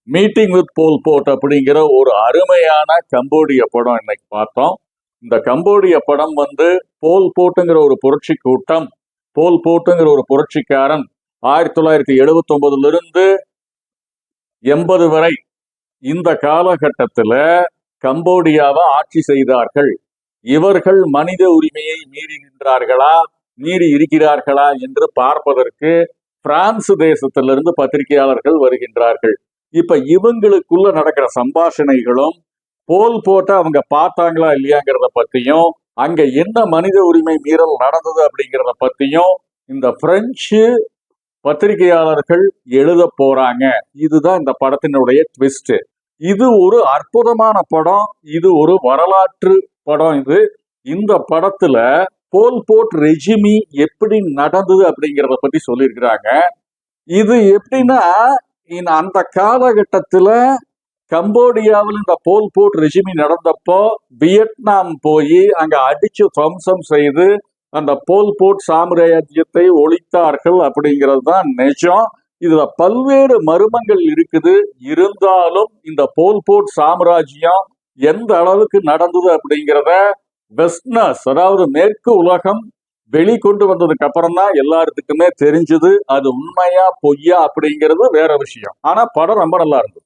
Meeting with pole boat அப்படிங்கிற ஒரு அருமையான கம்போடிய படம் இன்னைக்கு பார்த்தோம். இந்த கம்போடிய படம் போல் போட்டுங்கிற ஒரு புரட்சி கூட்டம், போல் போட்டுங்கிற ஒரு புரட்சிக்காரன் 1979 80 வரை இந்த காலகட்டத்தில் கம்போடியாவை ஆட்சி செய்தார்கள். இவர்கள் மனித உரிமையை மீறி இருக்கிறார்களா என்று பார்ப்பதற்கு பிரான்ஸ் தேசத்திலிருந்து பத்திரிகையாளர்கள் வருகின்றார்கள். இப்ப இவங்களுக்குள்ள நடக்கிற சம்பாஷணைகளும் போல் போட்ட அவங்க பார்த்தாங்களா இல்லையாங்கிறத பத்தியும், அங்க என்ன மனித உரிமை மீறல் நடந்தது அப்படிங்கிறத பத்தியும் இந்த பிரெஞ்சு பத்திரிகையாளர்கள் எழுத போறாங்க. இதுதான் இந்த படத்தினுடைய ட்விஸ்ட். இது ஒரு அற்புதமான படம், இது ஒரு வரலாற்று படம். இந்த படத்துல போல் போட் ரெஜிமி எப்படி நடந்தது அப்படிங்கிறத பத்தி சொல்லியிருக்கிறாங்க. இது எப்படின்னா, அந்த காலகட்டத்துல கம்போடியாவில் இந்த போல் போட் ரெஜிமி நடந்தப்போ வியட்நாம் போய் அங்க அடிச்சு துவம்சம் செய்து அந்த போல் போட் சாம்ராஜ்யத்தை ஒழித்தார்கள் அப்படிங்கிறது தான் நிஜம். இதுல பல்வேறு மர்மங்கள் இருக்குது. இருந்தாலும் இந்த போல் போட் சாம்ராஜ்யம் எந்த அளவுக்கு நடந்தது அப்படிங்கிறத வெஸ்டர்னர்ஸ், அதாவது மேற்கு உலகம் வெளிக்கொண்டு வந்ததுக்கு அப்புறம் தான் எல்லாத்துக்குமே தெரிஞ்சது. அது உண்மையா பொய்யா அப்படிங்கிறது வேற விஷயம். ஆனா படம் ரொம்ப நல்லா இருந்தது.